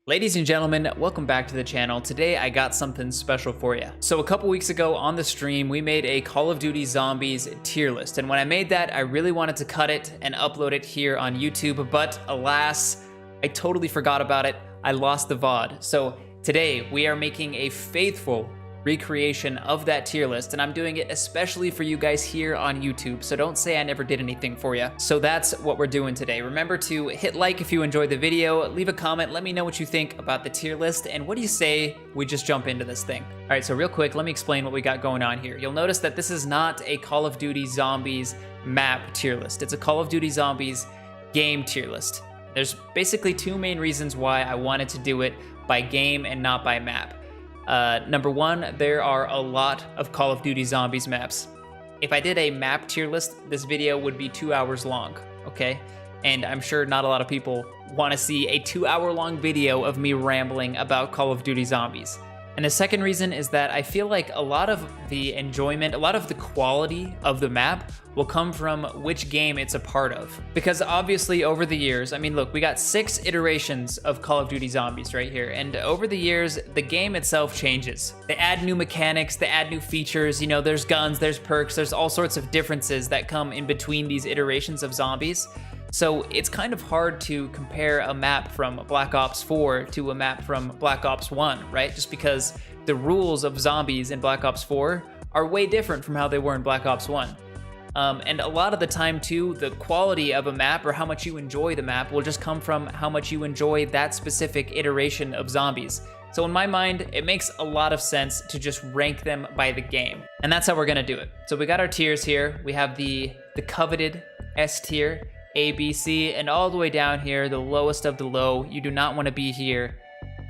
Ladies and gentlemen, welcome back to the channel. Today I got something special for you. So a couple weeks ago on the stream, we made a Call of Duty Zombies tier list. And when I made that, I really wanted to cut it and upload it here on YouTube, but alas, I totally forgot about it. I lost the VOD. So today we are making a faithful recreation of that tier list, and I'm doing it especially for you guys here on YouTube, so don't say I never did anything for you. So that's what we're doing today. Remember to hit like if you enjoyed the video, leave a comment, let me know what you think about the tier list, and what do you say we just jump into this thing? All right, so real quick, let me explain what we got going on here. You'll notice that this is not a Call of Duty Zombies map tier list. It's a Call of Duty Zombies game tier list. There's basically two main reasons why I wanted to do it by game and not by map. Number one, there are a lot of Call of Duty Zombies maps. If I did a map tier list, this video would be 2 hours long, okay? And I'm sure not a lot of people want to see a 2-hour long video of me rambling about Call of Duty Zombies. And the second reason is that I feel like a lot of the enjoyment, a lot of the quality of the map will come from which game it's a part of. Because obviously over the years, I mean, look, we got 6 iterations of Call of Duty Zombies right here. And over the years, the game itself changes. They add new mechanics, they add new features, you know, there's guns, there's perks, there's all sorts of differences that come in between these iterations of Zombies. So it's kind of hard to compare a map from Black Ops 4 to a map from Black Ops 1, right? Just because the rules of zombies in Black Ops 4 are way different from how they were in Black Ops 1. And a lot of the time too, the quality of a map or how much you enjoy the map will just come from how much you enjoy that specific iteration of zombies. So in my mind, it makes a lot of sense to just rank them by the game. And that's how we're gonna do it. So we got our tiers here. We have the coveted S tier, A, B, C, and all the way down here, the lowest of the low. You do not want to be here,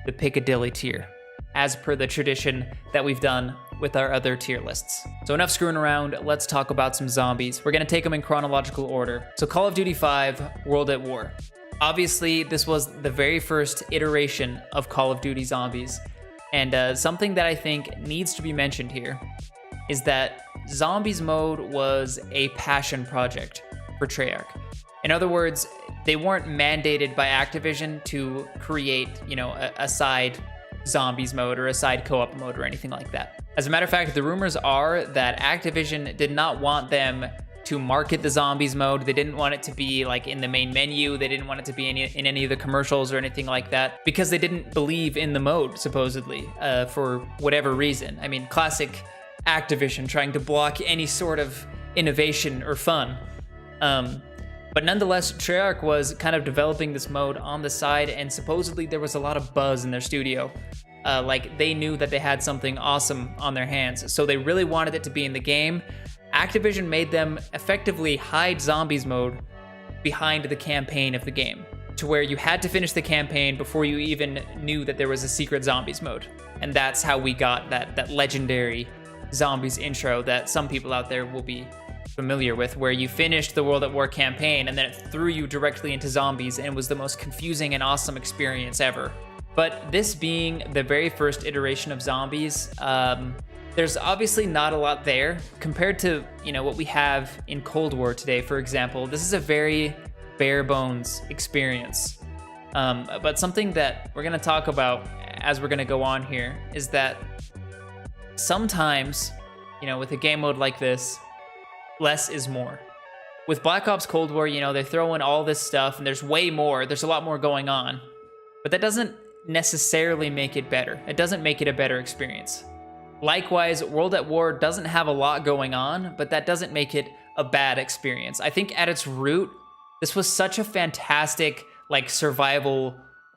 the Piccadilly tier, as per the tradition that we've done with our other tier lists. So enough screwing around, let's talk about some zombies. We're gonna take them in chronological order. So Call of Duty 5, World at War. Obviously, this was the very first iteration of Call of Duty Zombies. And something that I think needs to be mentioned here is that Zombies mode was a passion project for Treyarch. In other words, they weren't mandated by Activision to create, you know, a side zombies mode or a side co-op mode or anything like that. As a matter of fact, the rumors are that Activision did not want them to market the zombies mode. They didn't want it to be like in the main menu. They didn't want it to be in any of the commercials or anything like that because they didn't believe in the mode, supposedly, for whatever reason. I mean, classic Activision trying to block any sort of innovation or fun. But nonetheless, Treyarch was kind of developing this mode on the side, and supposedly there was a lot of buzz in their studio. Like, they knew that they had something awesome on their hands, so they really wanted it to be in the game. Activision made them effectively hide Zombies mode behind the campaign of the game, to where you had to finish the campaign before you even knew that there was a secret Zombies mode. And that's how we got that legendary Zombies intro that some people out there will be familiar with, where you finished the World at War campaign and then it threw you directly into zombies and was the most confusing and awesome experience ever. But this being the very first iteration of zombies, there's obviously not a lot there compared to, you know, what we have in Cold War today, for example. This is a very bare bones experience. But something that we're gonna talk about as we're gonna go on here is that sometimes, you know, with a game mode like this, less is more. With Black Ops Cold War, you know, they throw in all this stuff and there's way more, there's a lot more going on, but that doesn't necessarily make it better. It doesn't make it a better experience. Likewise, World at War doesn't have a lot going on, but that doesn't make it a bad experience. I think at its root, this was such a fantastic, like, survival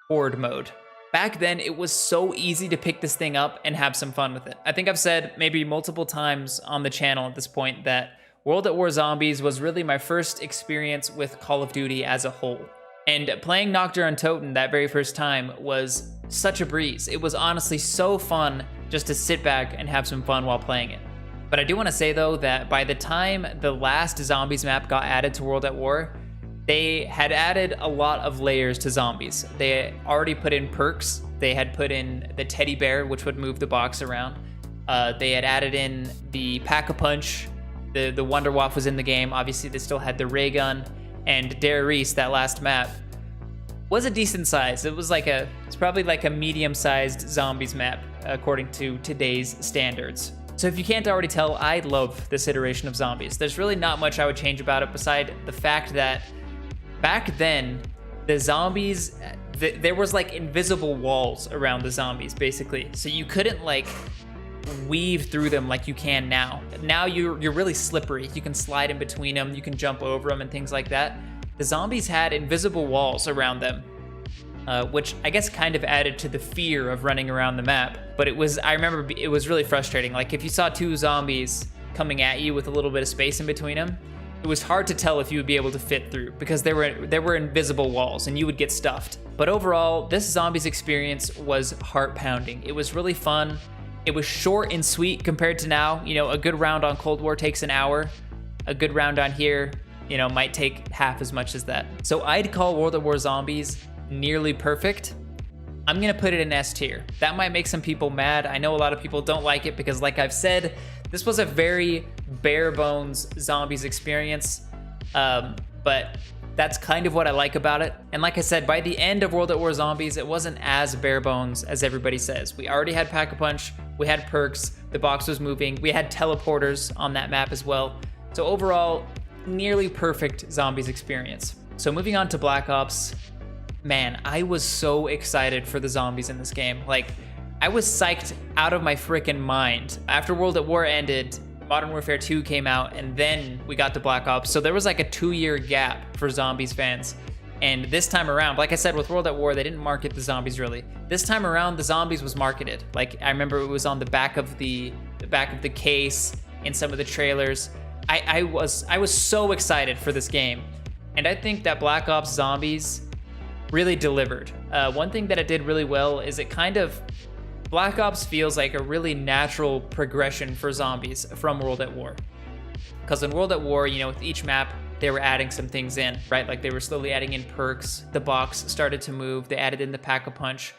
horde mode. Back then, it was so easy to pick this thing up and have some fun with it. I think I've said maybe multiple times on the channel at this point that World at War Zombies was really my first experience with Call of Duty as a whole. And playing Nocturne Untoten that very first time was such a breeze. It was honestly so fun just to sit back and have some fun while playing it. But I do want to say though that by the time the last Zombies map got added to World at War, they had added a lot of layers to zombies. They already put in perks. They had put in the teddy bear, which would move the box around. They had added in the Pack-a-Punch. The Wunderwaffe was in the game. Obviously, they still had the ray gun and Der Riese, that last map. was a decent size. It's probably like a medium-sized zombies map according to today's standards. So if you can't already tell, I love this iteration of zombies. There's really not much I would change about it beside the fact that back then, the zombies, there was like invisible walls around the zombies, basically. So you couldn't like weave through them like you can now. Now you're really slippery. You can slide in between them, you can jump over them and things like that. The zombies had invisible walls around them, which I guess kind of added to the fear of running around the map. But I remember it was really frustrating. Like if you saw two zombies coming at you with a little bit of space in between them, it was hard to tell if you would be able to fit through because there were invisible walls and you would get stuffed. But overall, this zombies experience was heart-pounding. It was really fun. It was short and sweet compared to now. You know, a good round on Cold War takes an hour. A good round on here, you know, might take half as much as that. So I'd call World at War Zombies nearly perfect. I'm gonna put it in S tier. That might make some people mad. I know a lot of people don't like it because, like I've said, this was a very bare bones zombies experience, but that's kind of what I like about it. And like I said, by the end of World at War Zombies, it wasn't as bare bones as everybody says. We already had Pack-a-Punch, we had perks, the box was moving, we had teleporters on that map as well. So overall, nearly perfect zombies experience. So moving on to Black Ops, man, I was so excited for the zombies in this game. Like, I was psyched out of my freaking mind. After World at War ended, Modern Warfare 2 came out, and then we got to Black Ops. So there was like a 2-year gap for zombies fans. And this time around, like I said, with World at War, they didn't market the zombies really. This time around, the zombies was marketed. Like, I remember it was on the back of the case in some of the trailers. I was so excited for this game. And I think that Black Ops Zombies really delivered. One thing that it did really well is Black Ops feels like a really natural progression for zombies from World at War. Because in World at War, you know, with each map, they were adding some things in, right? Like they were slowly adding in perks, the box started to move, they added in the Pack-a-Punch.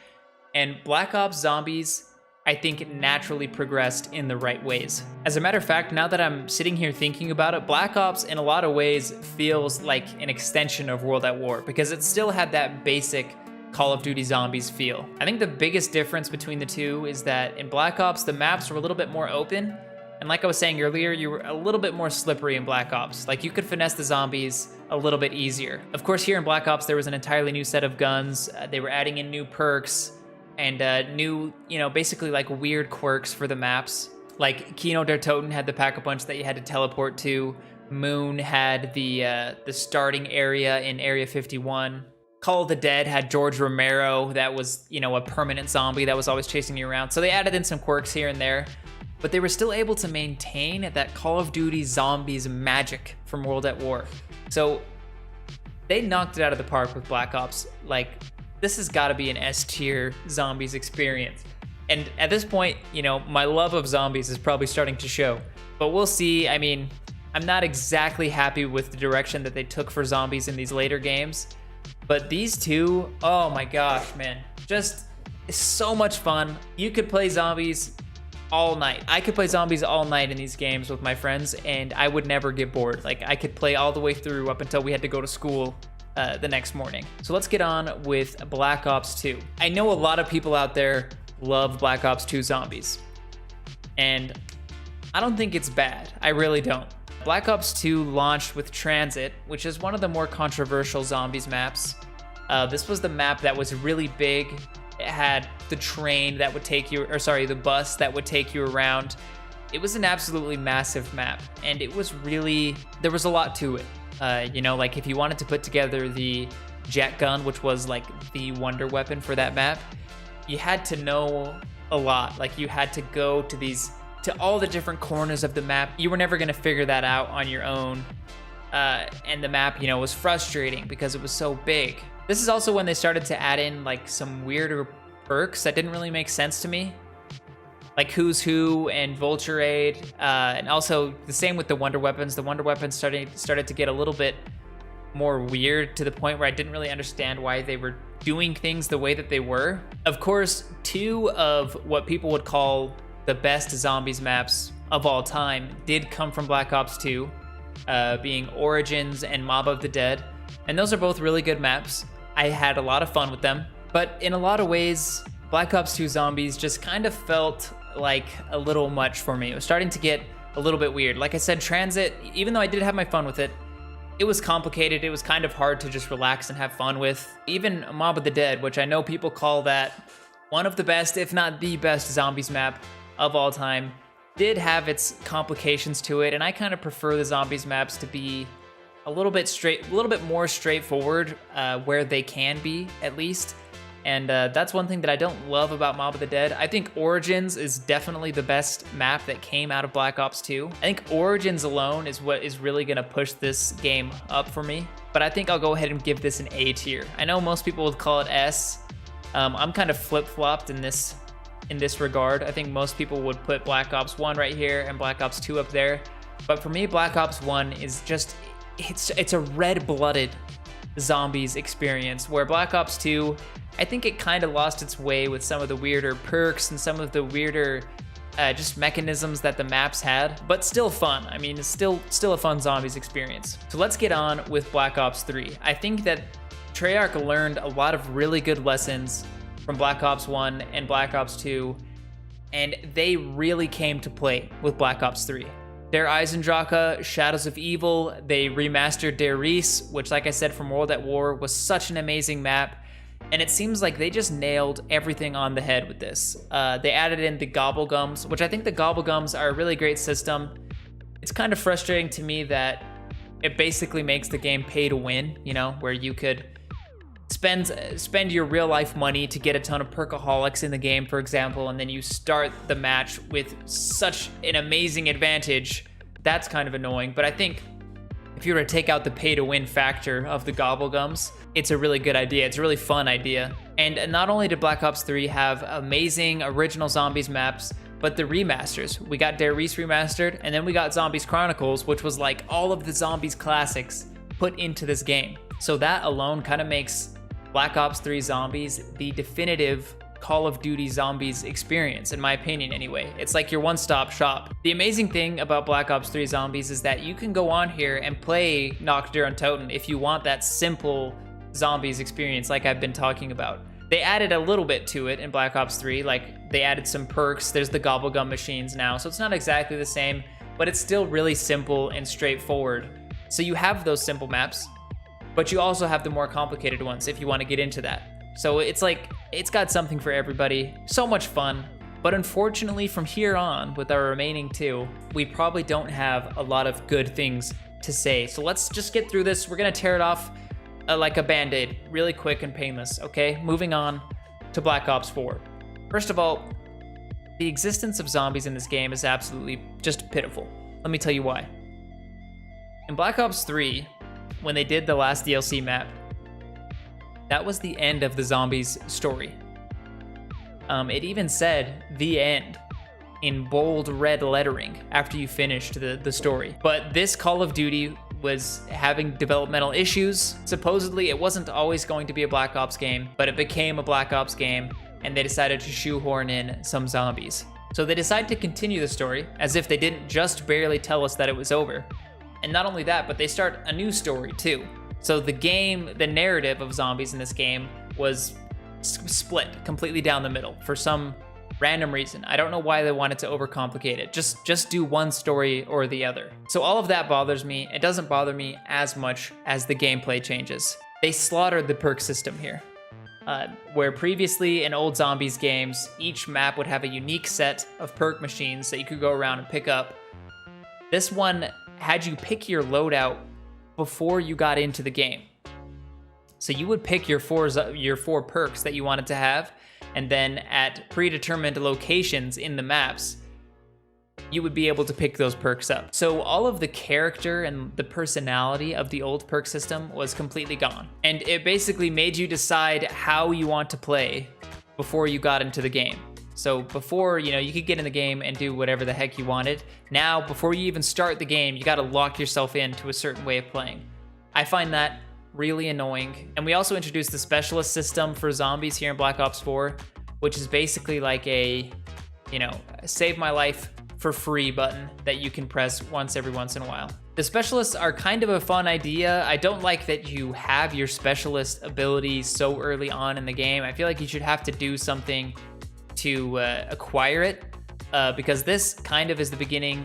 And Black Ops Zombies, I think, naturally progressed in the right ways. As a matter of fact, now that I'm sitting here thinking about it, Black Ops in a lot of ways feels like an extension of World at War because it still had that basic Call of Duty Zombies feel. I think the biggest difference between the two is that in Black Ops, the maps were a little bit more open. And like I was saying earlier, you were a little bit more slippery in Black Ops. Like you could finesse the zombies a little bit easier. Of course, here in Black Ops, there was an entirely new set of guns. They were adding in new perks and new, you know, basically like weird quirks for the maps. Like Kino der Toten had the Pack-a-Punch that you had to teleport to. Moon had the starting area in Area 51. Call of the Dead had George Romero, that was, you know, a permanent zombie that was always chasing you around. So they added in some quirks here and there, but they were still able to maintain that Call of Duty Zombies magic from World at War. So they knocked it out of the park with Black Ops. Like, this has got to be an S tier zombies experience. And at this point, you know, my love of zombies is probably starting to show, but we'll see. I mean, I'm not exactly happy with the direction that they took for zombies in these later games. But these two, oh my gosh, man, just so much fun. You could play zombies all night. I could play zombies all night in these games with my friends, and I would never get bored. Like, I could play all the way through up until we had to go to school the next morning. So let's get on with Black Ops 2. I know a lot of people out there love Black Ops 2 Zombies, and I don't think it's bad. I really don't. Black Ops 2 launched with Transit, which is one of the more controversial zombies maps. This was the map that was really big. It had the train that would take you, or sorry, the bus that would take you around. It was an absolutely massive map, and it was really, there was a lot to it. You know, like if you wanted to put together the jet gun, which was like the wonder weapon for that map, you had to know a lot. Like you had to go to all the different corners of the map. You were never gonna figure that out on your own. And the map, you know, was frustrating because it was so big. This is also when they started to add in like some weirder perks that didn't really make sense to me. Like Who's Who and Vulture Aid, and also the same with the Wonder Weapons. The Wonder Weapons started to get a little bit more weird to the point where I didn't really understand why they were doing things the way that they were. Of course, two of what people would call the best zombies maps of all time did come from Black Ops 2, being Origins and Mob of the Dead. And those are both really good maps. I had a lot of fun with them, but in a lot of ways, Black Ops 2 Zombies just kind of felt like a little much for me. It was starting to get a little bit weird. Like I said, Transit, even though I did have my fun with it, it was complicated. It was kind of hard to just relax and have fun with. Even Mob of the Dead, which I know people call that one of the best, if not the best zombies map of all time, did have its complications to it, and I kind of prefer the zombies maps to be a little bit more straightforward, where they can be, at least. And that's one thing that I don't love about Mob of the Dead. I think Origins is definitely the best map that came out of Black Ops 2. I think Origins alone is what is really gonna push this game up for me, but I think I'll go ahead and give this an A tier. I know most people would call it S. I'm kind of flip-flopped in this regard. I think most people would put Black Ops 1 right here and Black Ops 2 up there. But for me, Black Ops 1 is just, it's a red-blooded zombies experience, where Black Ops 2, I think it kind of lost its way with some of the weirder perks and some of the weirder just mechanisms that the maps had, but still fun. I mean, it's still a fun zombies experience. So let's get on with Black Ops 3. I think that Treyarch learned a lot of really good lessons from Black Ops 1 and Black Ops 2, and they really came to play with Black Ops 3. Der Eisendrache, Shadows of Evil, they remastered Der Riese, which, like I said, from World at War was such an amazing map, and it seems like they just nailed everything on the head with this. They added in the Gobblegums, which I think the Gobblegums are a really great system. It's kind of frustrating to me that it basically makes the game pay to win, you know, where you could spend your real life money to get a ton of perkaholics in the game, for example, and then you start the match with such an amazing advantage. That's kind of annoying, but I think if you were to take out the pay to win factor of the Gobblegums, it's a really good idea. It's a really fun idea. And not only did Black Ops 3 have amazing original zombies maps, but the remasters. We got Der Riese remastered, and then we got Zombies Chronicles, which was like all of the zombies classics put into this game. So that alone kind of makes Black Ops 3 Zombies the definitive Call of Duty Zombies experience, in my opinion anyway. It's like your one-stop shop. The amazing thing about Black Ops 3 Zombies is that you can go on here and play Nacht der Untoten if you want that simple zombies experience like I've been talking about. They added a little bit to it in Black Ops 3, like they added some perks. There's the Gobblegum machines now, so it's not exactly the same, but it's still really simple and straightforward. So you have those simple maps, but you also have the more complicated ones if you want to get into that. So it's like, it's got something for everybody. So much fun. But unfortunately, from here on, with our remaining two, we probably don't have a lot of good things to say. So let's just get through this. We're gonna tear it off like a band-aid, really quick and painless, okay? Moving on to Black Ops 4. First of all, the existence of zombies in this game is absolutely just pitiful. Let me tell you why. In Black Ops 3, when they did the last DLC map, that was the end of the zombies story. It even said "the end" in bold red lettering after you finished the story. But this Call of Duty was having developmental issues. Supposedly it wasn't always going to be a Black Ops game, but it became a Black Ops game, and they decided to shoehorn in some zombies. So they decided to continue the story as if they didn't just barely tell us that it was over. And not only that, but they start a new story too. So the narrative of zombies in this game was split completely down the middle for some random reason. I don't know why they wanted to overcomplicate it. Just do one story or the other. So all of that bothers me. It doesn't bother me as much as the gameplay changes. They slaughtered the perk system here. Where previously in old zombies games, each map would have a unique set of perk machines that you could go around and pick up. This one had you pick your loadout before you got into the game. So you would pick your four perks that you wanted to have, and then at predetermined locations in the maps, you would be able to pick those perks up. So all of the character and the personality of the old perk system was completely gone. And it basically made you decide how you want to play before you got into the game. So before, you could get in the game and do whatever the heck you wanted. Now, before you even start the game, you gotta lock yourself into a certain way of playing. I find that really annoying. And we also introduced the specialist system for zombies here in Black Ops 4, which is basically like a, save my life for free button that you can press once every once in a while. The specialists are kind of a fun idea. I don't like that you have your specialist ability so early on in the game. I feel like you should have to do something to acquire it, because this kind of is the beginning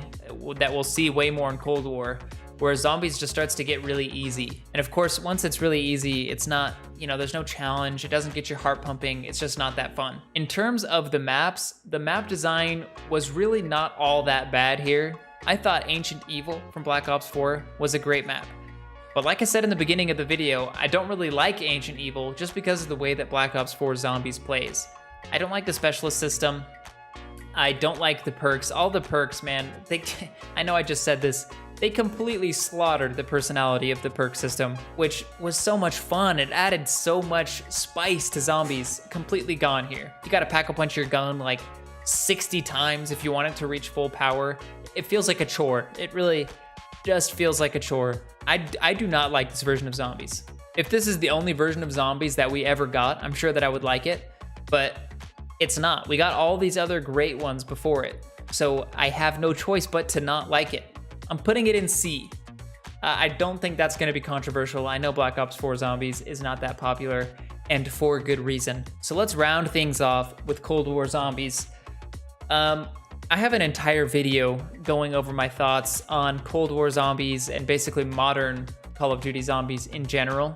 that we'll see way more in Cold War, where zombies just starts to get really easy. And of course, once it's really easy, it's not, you know, there's no challenge. It doesn't get your heart pumping. It's just not that fun. In terms of the maps, the map design was really not all that bad here. I thought Ancient Evil from Black Ops 4 was a great map. But like I said in the beginning of the video, I don't really like Ancient Evil just because of the way that Black Ops 4 Zombies plays. I don't like the specialist system. I don't like the perks. All the perks, man, I know I just said this, they completely slaughtered the personality of the perk system, which was so much fun. It added so much spice to zombies. Completely gone here. You gotta pack-a-punch your gun like 60 times if you want it to reach full power. It feels like a chore. It really just feels like a chore. I do not like this version of zombies. If this is the only version of zombies that we ever got, I'm sure that I would like it, but it's not. We got all these other great ones before it, so I have no choice but to not like it. I'm putting it in C. I don't think that's going to be controversial. I know Black Ops 4 Zombies is not that popular, and for good reason. So let's round things off with Cold War Zombies. I have an entire video going over my thoughts on Cold War Zombies and basically modern Call of Duty Zombies in general.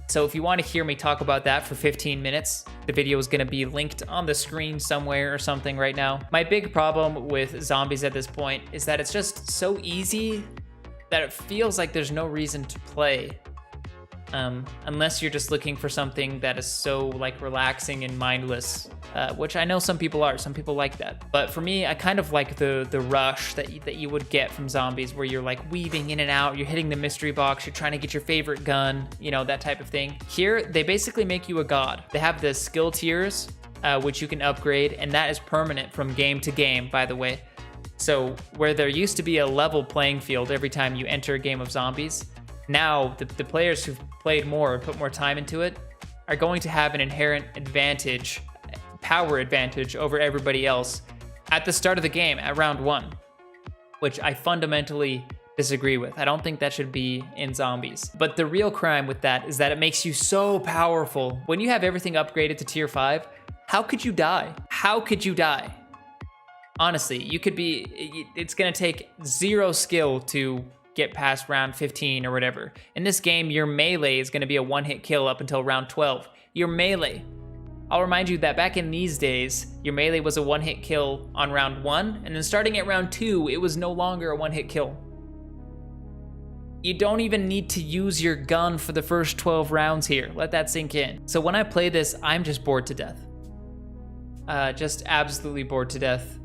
So if you want to hear me talk about that for 15 minutes, the video is going to be linked on the screen somewhere or something right now. My big problem with zombies at this point is that it's just so easy that it feels like there's no reason to play. Unless you're just looking for something that is so like relaxing and mindless, which I know some people are. Some people like that. But for me, I kind of like the rush that you would get from zombies, where you're like weaving in and out, you're hitting the mystery box, you're trying to get your favorite gun, you know, that type of thing. Here, they basically make you a god. They have the skill tiers, which you can upgrade, and that is permanent from game to game, by the way. So where there used to be a level playing field every time you enter a game of zombies, now the players who've played more and put more time into it are going to have an inherent advantage, power advantage over everybody else at the start of the game, at round 1, which I fundamentally disagree with. I don't think that should be in zombies. But the real crime with that is that it makes you so powerful. When you have everything upgraded to tier 5, how could you die? How could you die? Honestly, you could be, it's gonna take 0 skill to get past round 15 or whatever. In this game, your melee is gonna be a one-hit kill up until round 12. Your melee. I'll remind you that back in these days, your melee was a one-hit kill on round 1, and then starting at round 2, it was no longer a one-hit kill. You don't even need to use your gun for the first 12 rounds here. Let that sink in. So when I play this, I'm just bored to death. Just absolutely bored to death.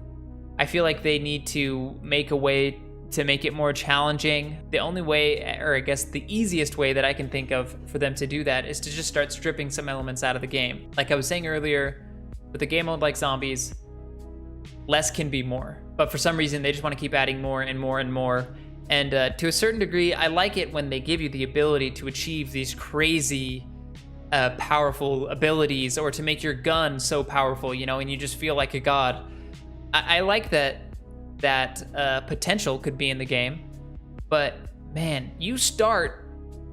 I feel like they need to make a way to make it more challenging. The only way, or I guess the easiest way that I can think of for them to do that is to just start stripping some elements out of the game. Like I was saying earlier, with a game mode like Zombies, less can be more. But for some reason, they just want to keep adding more and more and more. And to a certain degree, I like it when they give you the ability to achieve these crazy, powerful abilities, or to make your gun so powerful, you know, and you just feel like a god. I like that potential could be in the game, but man, you start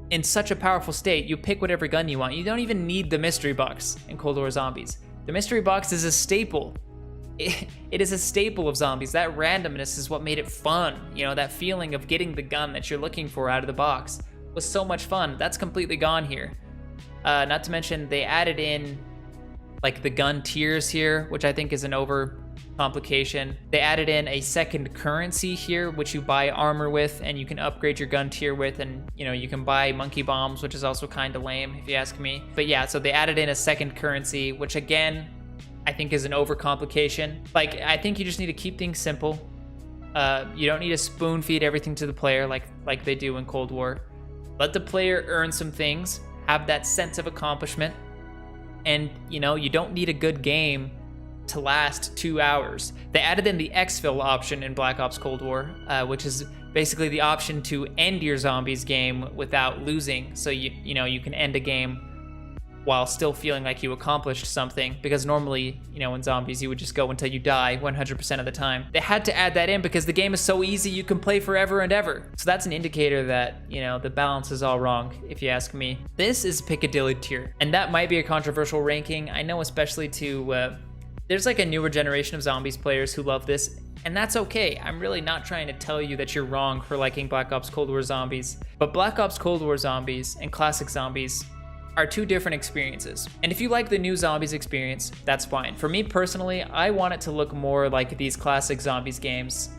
in such a powerful state. You pick whatever gun you want. You don't even need the mystery box in Cold War Zombies. The mystery box is a staple. It is a staple of Zombies. That randomness is what made it fun. You know, that feeling of getting the gun that you're looking for out of the box was so much fun. That's completely gone here. Not to mention they added in like the gun tiers here, which I think is an overcomplication. They added in a second currency here, which you buy armor with, and you can upgrade your gun tier with, and you know, you can buy monkey bombs, which is also kind of lame if you ask me. But yeah, so they added in a second currency, which again, I think is an overcomplication. Like, I think you just need to keep things simple. You don't need to spoon feed everything to the player like they do in Cold War. Let the player earn some things, have that sense of accomplishment, and you know, you don't need a good game to last 2 hours. They added in the exfil option in Black Ops Cold War, which is basically the option to end your Zombies game without losing. So you know, you can end a game while still feeling like you accomplished something, because normally, you know, in zombies, you would just go until you die 100% of the time. They had to add that in because the game is so easy, you can play forever and ever. So that's an indicator that, you know, the balance is all wrong, if you ask me. This is Piccadilly tier, and that might be a controversial ranking. I know, especially to, there's like a newer generation of zombies players who love this, and that's okay. I'm really not trying to tell you that you're wrong for liking Black Ops Cold War Zombies, but Black Ops Cold War Zombies and classic zombies are two different experiences. And if you like the new zombies experience, that's fine. For me personally, I want it to look more like these classic zombies games.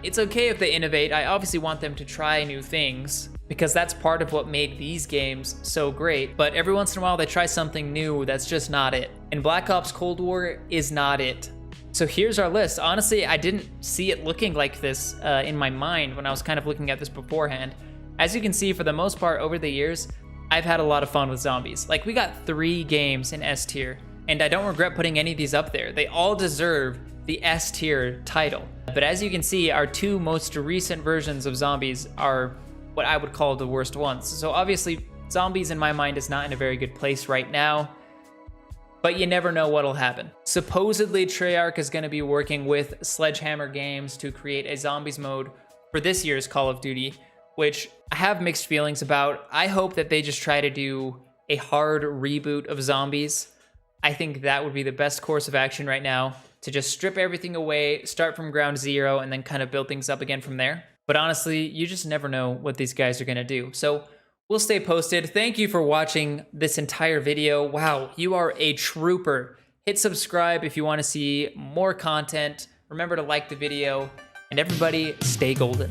It's okay if they innovate. I obviously want them to try new things because that's part of what made these games so great. But every once in a while they try something new that's just not it. And Black Ops Cold War is not it. So here's our list. Honestly, I didn't see it looking like this in my mind when I was kind of looking at this beforehand. As you can see, for the most part over the years, I've had a lot of fun with zombies. Like, we got 3 games in S tier, and I don't regret putting any of these up there. They all deserve the S tier title. But as you can see, our 2 most recent versions of zombies are what I would call the worst ones. So obviously, zombies in my mind is not in a very good place right now, but you never know what'll happen. Supposedly, Treyarch is gonna be working with Sledgehammer Games to create a zombies mode for this year's Call of Duty, which I have mixed feelings about. I hope that they just try to do a hard reboot of zombies. I think that would be the best course of action right now, to just strip everything away, start from ground zero, and then kind of build things up again from there. But honestly, you just never know what these guys are gonna do. So we'll stay posted. Thank you for watching this entire video. Wow, you are a trooper. Hit subscribe if you wanna see more content. Remember to like the video, and everybody stay golden.